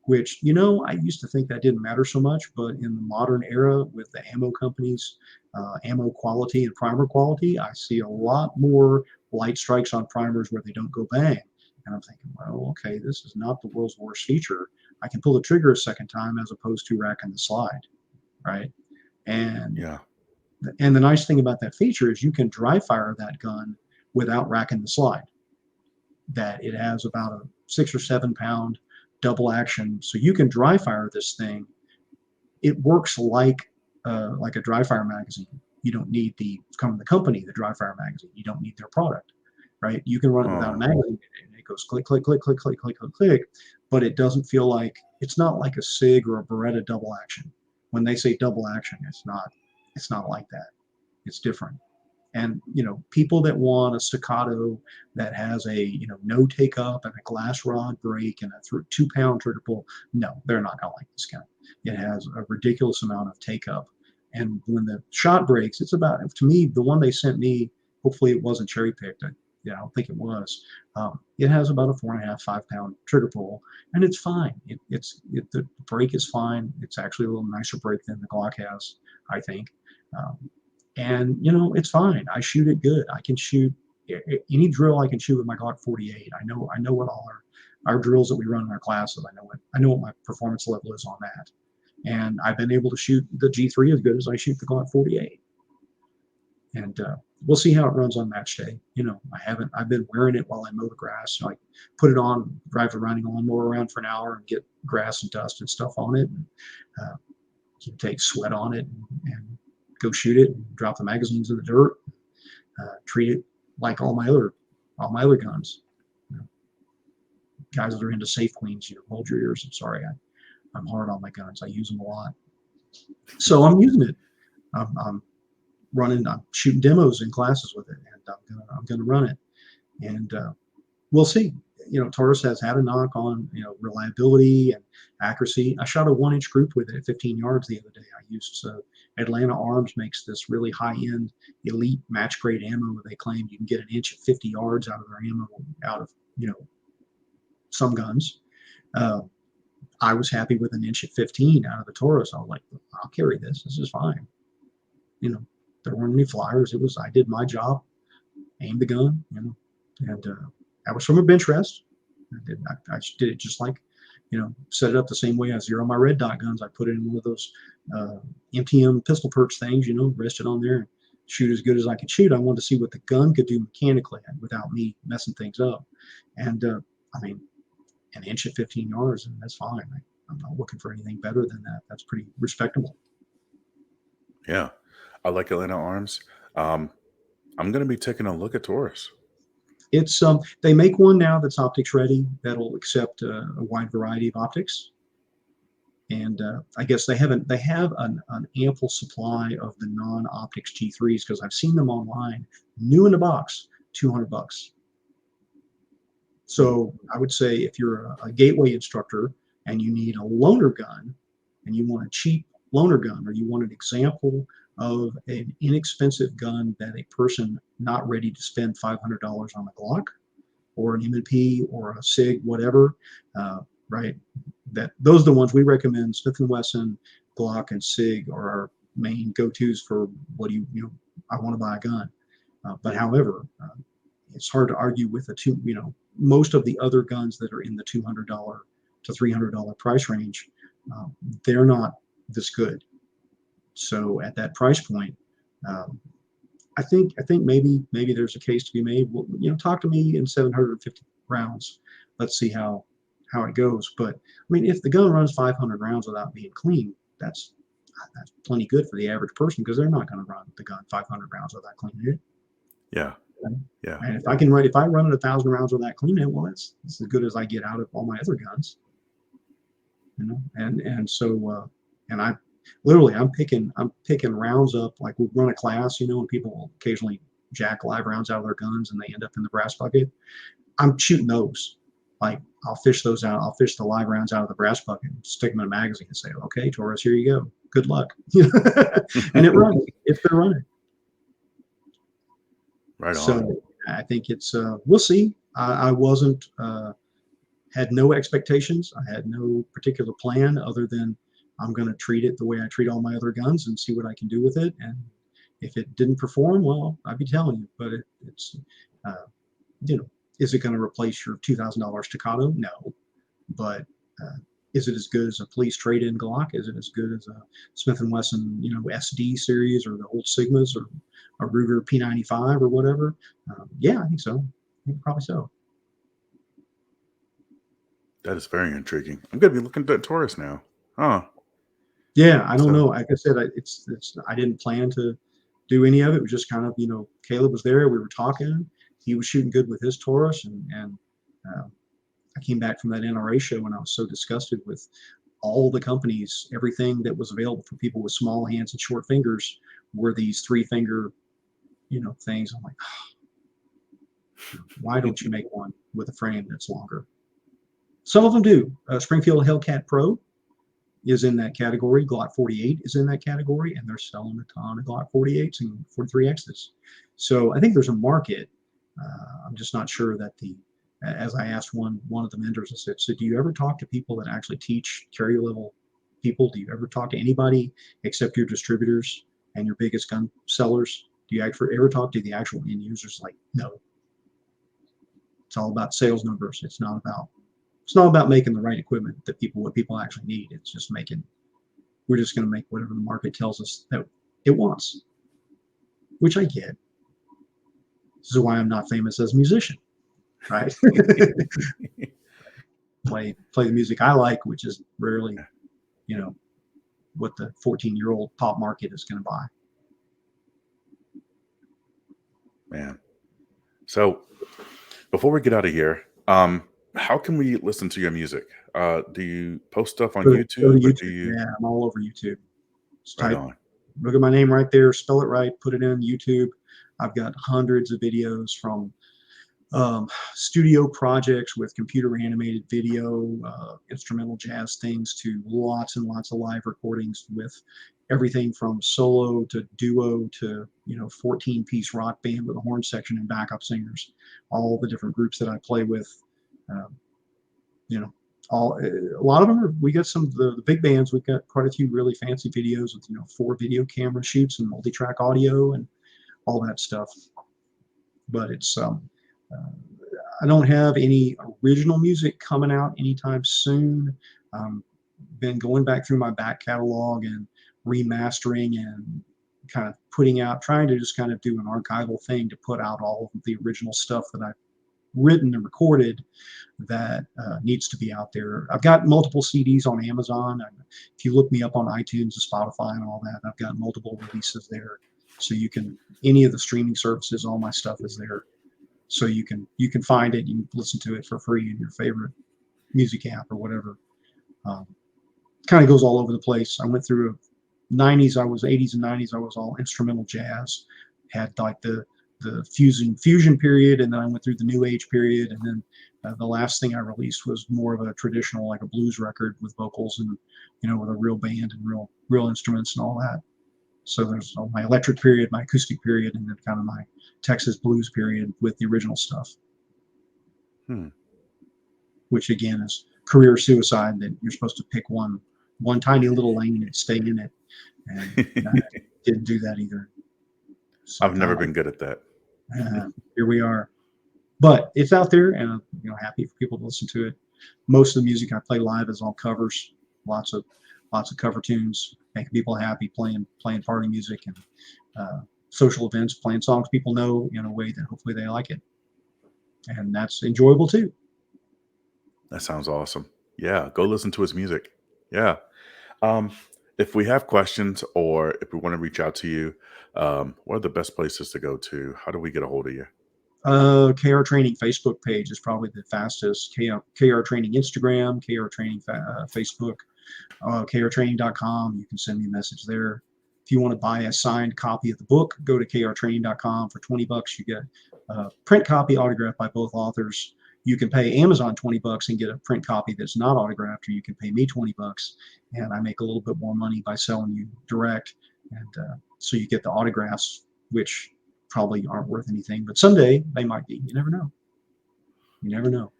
Speaker 2: which, I used to think that didn't matter so much, but in the modern era with the ammo companies, ammo quality and primer quality, I see a lot more light strikes on primers where they don't go bang. And I'm thinking, well, okay, this is not the world's worst feature. I can pull the trigger a second time as opposed to racking the slide, right? And
Speaker 1: Yeah.
Speaker 2: and the nice thing about that feature is you can dry fire that gun without racking the slide. That it has about a 6 or 7 pound double action, so you can dry fire this thing. It works like a dry fire magazine. You don't need the company, the dry fire magazine. You don't need their product, right? You can run it without a
Speaker 1: Huh.
Speaker 2: magazine, and it goes click, click, click, click, click, click, click, click. But it doesn't feel like it's not like a Sig or a Beretta double action. When they say double action, it's not. It's not like that. It's different. And people that want a staccato that has a no take up and a glass rod brake and a 2 pound trigger pull, no, they're not gonna like this gun. It has a ridiculous amount of take up, and when the shot breaks, it's about, to me, the one they sent me. Hopefully, it wasn't cherry picked. I don't think it was. It has about a 4.5, 5 pound trigger pull, and it's fine. The brake is fine. It's actually a little nicer brake than the Glock has, I think. Um, and it's fine. I shoot it good. I can shoot any drill I can shoot with my Glock 48. I know what all our drills that we run in our classes. I know what my performance level is on that, and I've been able to shoot the G3 as good as I shoot the Glock 48. And we'll see how it runs on match day. I've been wearing it while I mow the grass. So I put it on, drive the riding lawnmower around for an hour and get grass and dust and stuff on it, and uh, take sweat on it, and go shoot it and drop the magazines in the dirt. Treat it like all my other guns. You know, Guys that are into safe cleans, hold your ears. I'm sorry, I'm hard on my guns. I use them a lot, so I'm using it. I'm I'm shooting demos in classes with it, and I'm gonna run it, and we'll see. Taurus has had a knock on reliability and accuracy. I shot a 1 inch group with it at 15 yards the other day. I used Atlanta Arms makes this really high end elite match grade ammo. They claim you can get an inch at 50 yards out of their ammo out of some guns. Uh, I was happy with an inch at 15 out of the Taurus. I was like, I'll carry this. This is fine. You know, there weren't any flyers. I did my job, aimed the gun, and I was from a bench rest. I did it just like, set it up the same way I zero my red dot guns. I put it in one of those MTM pistol perch things, rest it on there and shoot as good as I could shoot. I wanted to see what the gun could do mechanically without me messing things up. And I mean, an inch at 15 yards, and that's fine. I'm not looking for anything better than that. That's pretty respectable.
Speaker 1: Yeah. I like Atlanta Arms. Um, I'm gonna be taking a look at Taurus.
Speaker 2: It's they make one now that's optics ready that'll accept a wide variety of optics, and I guess they have an ample supply of the non-optics G3s because I've seen them online, new in the box, $200. So I would say if you're a gateway instructor and you need a loaner gun and you want a cheap loaner gun, or you want an example of an inexpensive gun that a person not ready to spend $500 on a Glock or an M&P or a SIG, whatever, right? Those are the ones we recommend. Smith & Wesson, Glock, and SIG are our main go-tos for what I want to buy a gun. But however, it's hard to argue with most of the other guns that are in the $200 to $300 price range. They're not this good. So at that price point, um, I think maybe there's a case to be made. Well, talk to me in 750 rounds. Let's see how it goes. But I mean, if the gun runs 500 rounds without being clean, that's plenty good for the average person because they're not going to run the gun 500 rounds without cleaning it.
Speaker 1: Yeah. Yeah.
Speaker 2: And if I run it 1,000 rounds without cleaning it, well, that's as good as I get out of all my other guns. And so and I literally I'm picking rounds up. Like we'll run a class, and people will occasionally jack live rounds out of their guns and they end up in the brass bucket. I'm shooting those. Like I'll fish those out. I'll fish the live rounds out of the brass bucket and stick them in a magazine and say, okay, Taurus, here you go. Good luck. And it runs if they're running.
Speaker 1: Right on.
Speaker 2: So I think it's, we'll see. I wasn't, had no expectations. I had no particular plan other than I'm going to treat it the way I treat all my other guns and see what I can do with it. And if it didn't perform, well, I'd be telling you. But it's, uh, you know, is it going to replace your $2,000 Staccato? No. But is it as good as a police trade-in Glock? Is it as good as a Smith and Wesson, SD series or the old Sigmas or a Ruger P95 or whatever? Yeah, I think so. I think probably so.
Speaker 1: That is very intriguing. I'm gonna be looking at Taurus now. Huh.
Speaker 2: Yeah, I don't
Speaker 1: So
Speaker 2: know. Like I said, it's I didn't plan to do any of it. It was just kind of, Caleb was there. We were talking. He was shooting good with his Taurus, and uh, I came back from that NRA show and I was so disgusted with all the companies, everything that was available for people with small hands and short fingers were these 3-finger, things. I'm like, why don't you make one with a frame that's longer? Some of them do. Springfield Hellcat Pro is in that category. Glock 48 is in that category, and they're selling a ton of Glock 48s and 43Xs. So I think there's a market. I'm just not sure that as I asked one of the mentors, I said, so do you ever talk to people that actually teach carrier level people? Do you ever talk to anybody except your distributors and your biggest gun sellers? Do you ever talk to the actual end users? Like, no. It's all about sales numbers. It's not about making the right equipment what people actually need. It's just we're just going to make whatever the market tells us that it wants, which I get. This is why I'm not famous as a musician, right? play the music I like, which is rarely, what the 14-year-old pop market is going to buy.
Speaker 1: man. So before we get out of here, how can we listen to your music? Do you post stuff on
Speaker 2: Go to
Speaker 1: YouTube or do
Speaker 2: YouTube.
Speaker 1: you
Speaker 2: Yeah, I'm all over YouTube. Just
Speaker 1: right
Speaker 2: type,
Speaker 1: on?
Speaker 2: look at my name right there, spell it right, put it in YouTube. I've got hundreds of videos from studio projects with computer animated video, instrumental jazz things to lots and lots of live recordings with everything from solo to duo to 14-piece rock band with a horn section and backup singers, all the different groups that I play with. Um, you know, a lot of them are. We got some of the big bands. We've got quite a few really fancy videos with 4 video camera shoots and multi-track audio and all that stuff. But it's I don't have any original music coming out anytime soon. Been going back through my back catalog and remastering and kind of trying to just kind of do an archival thing to put out all of the original stuff that I've written and recorded that needs to be out there. I've got multiple CDs on Amazon. If you look me up on iTunes and Spotify and all that, I've got multiple releases there. So any of the streaming services, all my stuff is there. So you can find it, you can listen to it for free in your favorite music app or whatever. Kind of goes all over the place. I went through 80s and 90s, I was all instrumental jazz, had like the fusion period, and then I went through the new age period, and then the last thing I released was more of a traditional, like a blues record with vocals and with a real band and real instruments and all that. So there's my electric period, my acoustic period, and then kind of my Texas blues period with the original stuff. Which again is career suicide, that you're supposed to pick one tiny little lane and stay in it. And I didn't do that either. So
Speaker 1: I've never been good at that.
Speaker 2: Here we are. But it's out there, and I'm happy for people to listen to it. Most of the music I play live is all covers, lots of cover tunes, making people happy, playing party music and social events, playing songs people know in a way that hopefully they like it, and that's enjoyable too.
Speaker 1: That sounds awesome. Yeah, go listen to his music. Yeah. Um, if we have questions or if we want to reach out to you, what are the best places to go to? How do we get a hold of you?
Speaker 2: KR Training Facebook page is probably the fastest. KR Training Instagram, KR Training Facebook, krtraining.com. You can send me a message there. If you want to buy a signed copy of the book, go to krtraining.com for $20. You get a print copy autographed by both authors. You can pay Amazon $20 and get a print copy that's not autographed, or you can pay me $20 and I make a little bit more money by selling you direct. And so you get the autographs, which probably aren't worth anything, but someday they might be. You never know. You never know.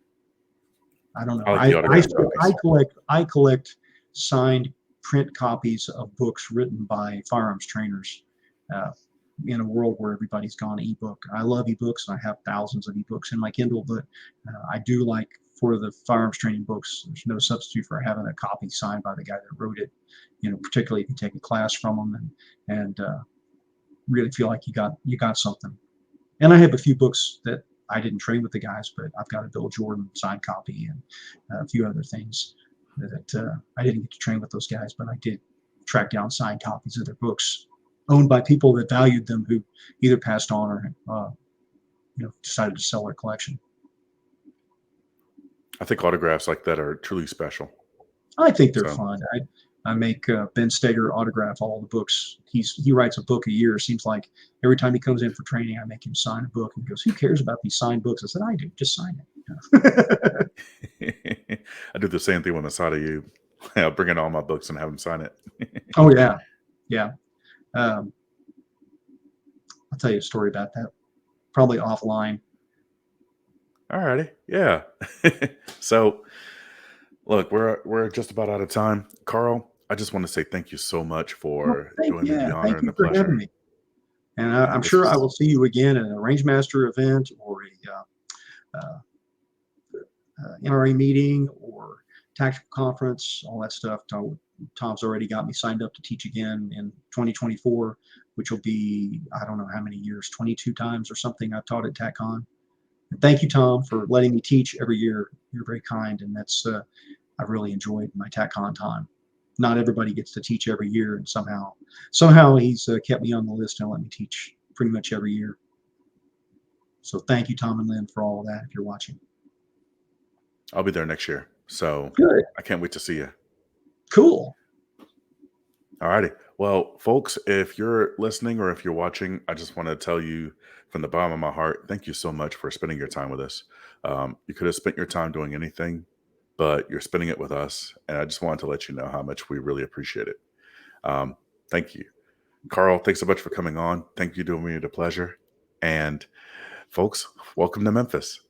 Speaker 2: I don't know.
Speaker 1: I like the autographed
Speaker 2: I
Speaker 1: copies.
Speaker 2: collect signed print copies of books written by firearms trainers. Uh, in a world where everybody's gone ebook, I love ebooks and I have thousands of ebooks in my Kindle. But I do like, for the firearms training books, there's no substitute for having a copy signed by the guy that wrote it. You know, particularly if you take a class from them and really feel like you got something. And I have a few books that I didn't train with the guys, but I've got a Bill Jordan signed copy and a few other things that I didn't get to train with those guys, but I did track down signed copies of their books owned by people that valued them, who either passed on or decided to sell their collection.
Speaker 1: I think autographs like that are truly special.
Speaker 2: I think they're
Speaker 1: So
Speaker 2: fun. I make Ben Steger autograph all the books. He writes a book a year. It seems like every time he comes in for training, I make him sign a book. And he goes, "Who cares about these signed books?" I said, "I do. Just sign it."
Speaker 1: I do the same thing with the side of you. I'll bring in all my books and have them sign it.
Speaker 2: Oh yeah, yeah. Um, I'll tell you a story about that, probably offline.
Speaker 1: All righty. Yeah. So look, we're just about out of time. Carl, I just want to say thank you so much
Speaker 2: Well,
Speaker 1: for doing me the honor
Speaker 2: thank
Speaker 1: and
Speaker 2: you
Speaker 1: the
Speaker 2: for having
Speaker 1: pleasure.
Speaker 2: me. And I'm
Speaker 1: This
Speaker 2: sure I
Speaker 1: was
Speaker 2: will see you again at an Range Master event, or a NRA meeting, or tactical conference, all that stuff. Tom's already got me signed up to teach again in 2024, which will be, I don't know how many years, 22 times or something I've taught at TACCon. And thank you, Tom, for letting me teach every year. You're very kind, and I've really enjoyed my TACCon time. Not everybody gets to teach every year, and somehow he's kept me on the list and let me teach pretty much every year. So thank you, Tom and Lynn, for all of that, if you're watching.
Speaker 1: I'll be there next year. So
Speaker 2: Good.
Speaker 1: I can't wait to see you.
Speaker 2: Cool.
Speaker 1: All righty. Well, folks, if you're listening or if you're watching, I just want to tell you from the bottom of my heart, thank you so much for spending your time with us. You could have spent your time doing anything, but you're spending it with us. And I just wanted to let you know how much we really appreciate it. Um, thank you. Carl, thanks so much for coming on. Thank you, doing me the pleasure. And folks, welcome to Memphis.